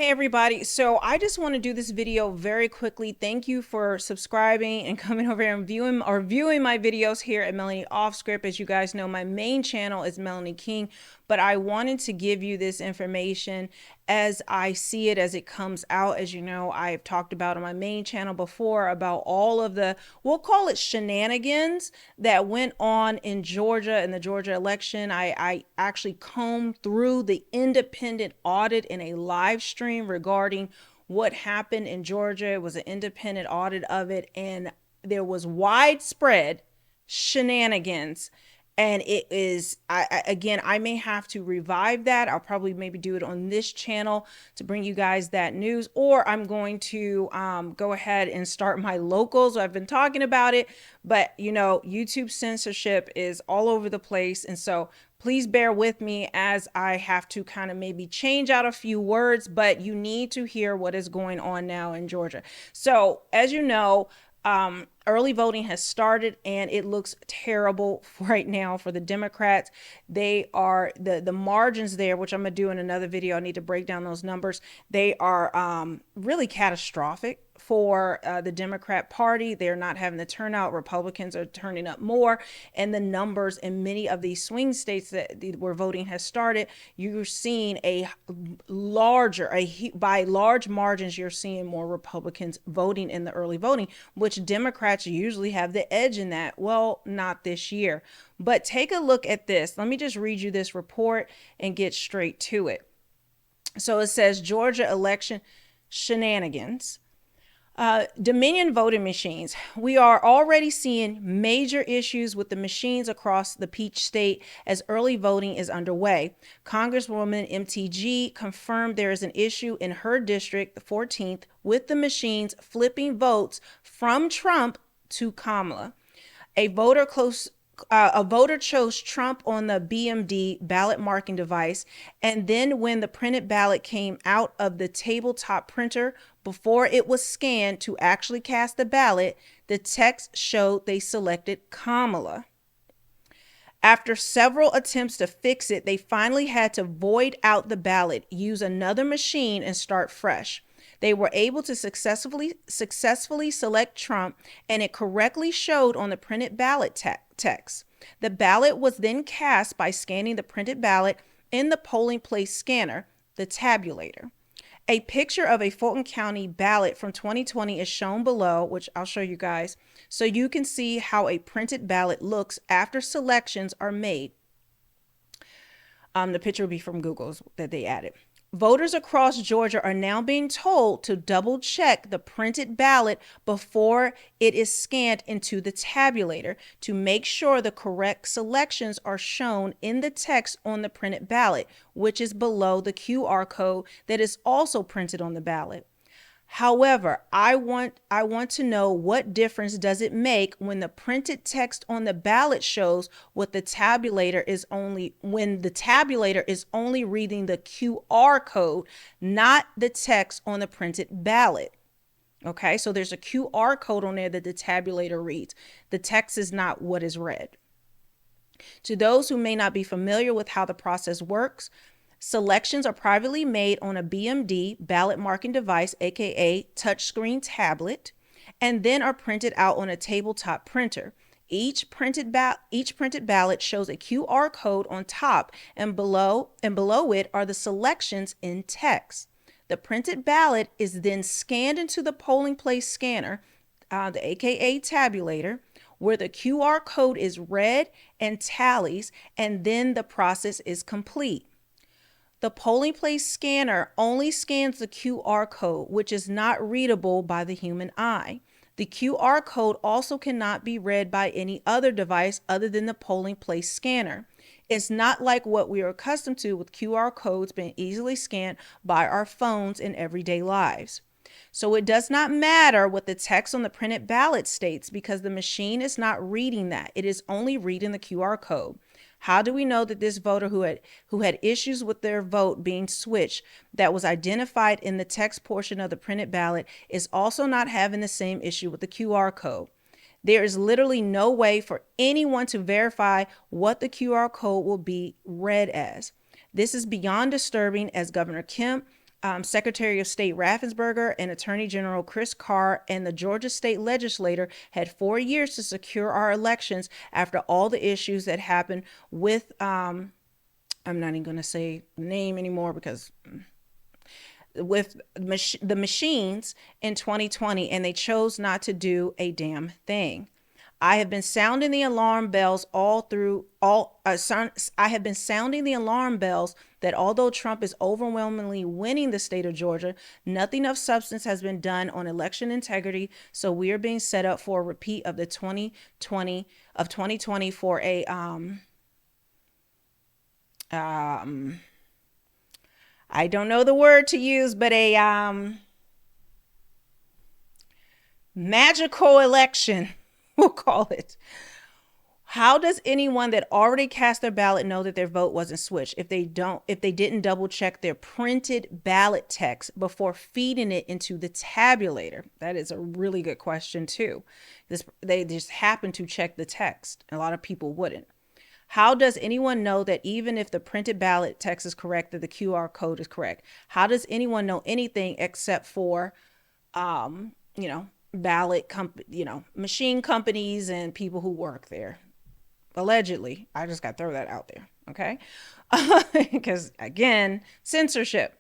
Hey everybody, so I just want to do this video very quickly. Thank you for subscribing and coming over here and viewing my videos here at Melanie Off Script. As you guys know, my main channel is Melanie King, but I wanted to give you this information as I see it, as it comes out. As you know, I've talked about on my main channel before about all of the, we'll call it shenanigans that went on in Georgia in the Georgia election. I actually combed through the independent audit in a live stream regarding what happened in Georgia. It was an independent audit of it, and there was widespread shenanigans. And it is, again, I may have to revive that. I'll probably maybe do it on this channel to bring you guys that news, or I'm going to go ahead and start my locals. I've been talking about it, but you know, YouTube censorship is all over the place. And so please bear with me as I have to kind of maybe change out a few words, but you need to hear what is going on now in Georgia. So as you know, early voting has started and it looks terrible right now for the Democrats. They are the margins there, which I'm gonna do in another video. I need to break down those numbers. They are really catastrophic for the Democrat Party. They're not having the turnout. Republicans are turning up more, and the numbers in many of these swing states where voting has started, you're seeing by large margins, you're seeing more Republicans voting in the early voting, which Democrats usually have the edge in that. Well, not this year. But take a look at this. Let me just read you this report and get straight to it. So it says Georgia election shenanigans. Dominion voting machines. We are already seeing major issues with the machines across the Peach State as early voting is underway. Congresswoman MTG confirmed there is an issue in her district, the 14th, with the machines flipping votes from Trump to Kamala. A voter chose Trump on the BMD ballot marking device, and then when the printed ballot came out of the tabletop printer, before it was scanned to actually cast the ballot, the text showed they selected Kamala. After several attempts to fix it, they finally had to void out the ballot, use another machine, and start fresh. They were able to successfully select Trump, and it correctly showed on the printed ballot text. The ballot was then cast by scanning the printed ballot in the polling place scanner, the tabulator. A picture of a Fulton County ballot from 2020 is shown below, which I'll show you guys, so you can see how a printed ballot looks after selections are made. The picture will be from Google's that they added. Voters across Georgia are now being told to double check the printed ballot before it is scanned into the tabulator to make sure the correct selections are shown in the text on the printed ballot, which is below the QR code that is also printed on the ballot. However, I want to know, what difference does it make when the printed text on the ballot shows when the tabulator is only reading the QR code, not the text on the printed ballot. Okay, so there's a QR code on there that the tabulator reads. The text is not what is read. To those who may not be familiar with how the process works, selections are privately made on a BMD ballot marking device, aka touchscreen tablet, and then are printed out on a tabletop printer. Each printed ballot shows a QR code on top, and below it are the selections in text. The printed ballot is then scanned into the polling place scanner, the aka tabulator, where the QR code is read and tallies, and then the process is complete. The polling place scanner only scans the QR code, which is not readable by the human eye. The QR code also cannot be read by any other device other than the polling place scanner. It's not like what we are accustomed to with QR codes being easily scanned by our phones in everyday lives. So it does not matter what the text on the printed ballot states, because the machine is not reading that. It is only reading the QR code. How do we know that this voter who had issues with their vote being switched, that was identified in the text portion of the printed ballot, is also not having the same issue with the QR code? There is literally no way for anyone to verify what the QR code will be read as. This is beyond disturbing, as Governor Kemp Secretary of State Raffensperger and Attorney General Chris Carr and the Georgia state legislature had 4 years to secure our elections after all the issues that happened with, I'm not even going to say name anymore because with the machines in 2020, and they chose not to do a damn thing. I have been sounding the alarm bells all through all. I have been sounding the alarm bells that although Trump is overwhelmingly winning the state of Georgia, nothing of substance has been done on election integrity. So we are being set up for a repeat of the 2020 for a I don't know the word to use, but a magical election, we'll call it. How does anyone that already cast their ballot know that their vote wasn't switched if they didn't double check their printed ballot text before feeding it into the tabulator? That is a really good question too. They just happen to check the text. A lot of people wouldn't. How does anyone know that even if the printed ballot text is correct, that the QR code is correct? How does anyone know anything except for, machine companies and people who work there? Allegedly. I just got to throw that out there. Okay. Because again, censorship.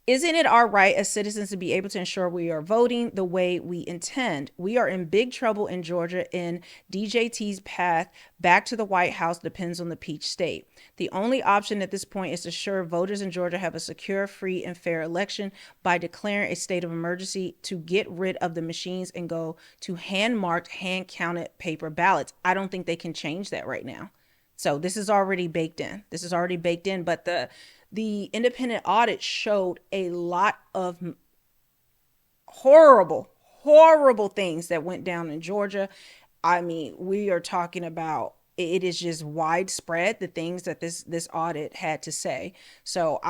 Isn't it our right as citizens to be able to ensure we are voting the way we intend? We are in big trouble in Georgia, and DJT's path back to the White House depends on the peach state. The only option at this point is to ensure voters in Georgia have a secure, free, and fair election by declaring a state of emergency to get rid of the machines and go to hand-marked, hand-counted paper ballots. I don't think they can change that right now. So this is already baked in. But the independent audit showed a lot of horrible things that went down in Georgia. I mean, we are talking about, it is just widespread, the things that this audit had to say. So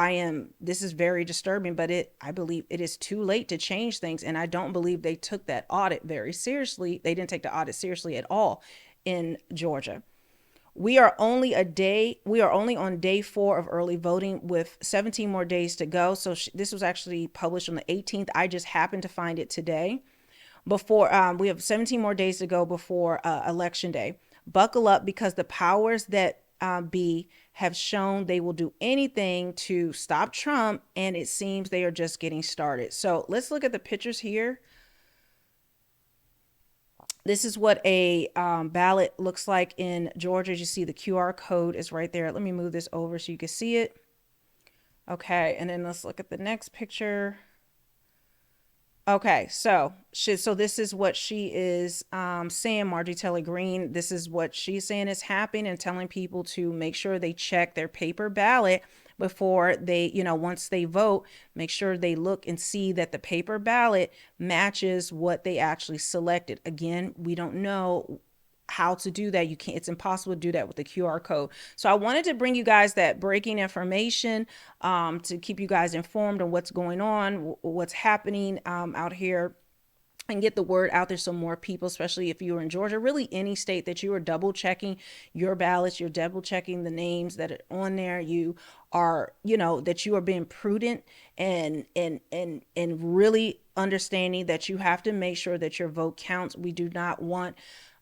this is very disturbing, but I believe it is too late to change things. And I don't believe they took that audit very seriously. They didn't take the audit seriously at all in Georgia. We are only on day 4 of early voting with 17 more days to go. So this was actually published on the 18th. I just happened to find it today. Before we have 17 more days to go before election day. Buckle up, because the powers that be have shown they will do anything to stop Trump, and it seems they are just getting started. So let's look at the pictures here. This is what a ballot looks like in Georgia. As you see, the QR code is right there. Let me move this over so you can see it. Okay, and then let's look at the next picture. Okay, so this is what she is saying, Marjorie Taylor Greene. This is what she's saying is happening, and telling people to make sure they check their paper ballot before they, once they vote, make sure they look and see that the paper ballot matches what they actually selected. Again, we don't know how to do that. It's impossible to do that with the QR code. So I wanted to bring you guys that breaking information to keep you guys informed on what's going on, what's happening out here, and get the word out there so more people, especially if you are in Georgia, really any state, that you are double checking your ballots, you're double checking the names that are on there, you are, that you are being prudent and really understanding that you have to make sure that your vote counts. We do not want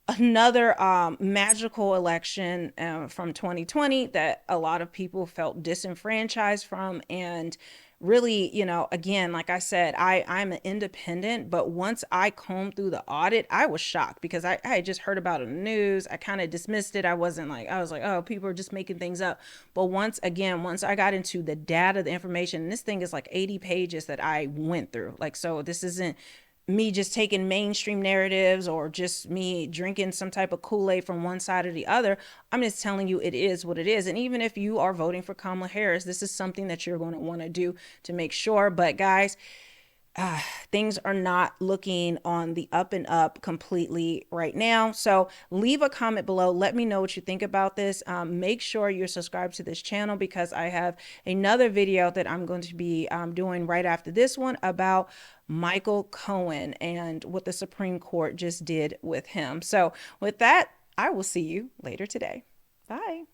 another magical election from 2020 that a lot of people felt disenfranchised from. And really, again, like I said, I'm an independent, but once I combed through the audit, I was shocked, because I had just heard about it in the news. I kind of dismissed it. I was like, oh, people are just making things up. But once I got into the data, the information, and this thing is like 80 pages that I went through. Like, so this isn't me just taking mainstream narratives or just me drinking some type of Kool-Aid from one side or the other. I'm just telling you it is what it is. And even if you are voting for Kamala Harris, this is something that you're going to want to do to make sure. But guys, things are not looking on the up and up completely right now. So leave a comment below. Let me know what you think about this. Make sure you're subscribed to this channel, because I have another video that I'm going to be doing right after this one about Michael Cohen and what the Supreme Court just did with him. So with that, I will see you later today. Bye.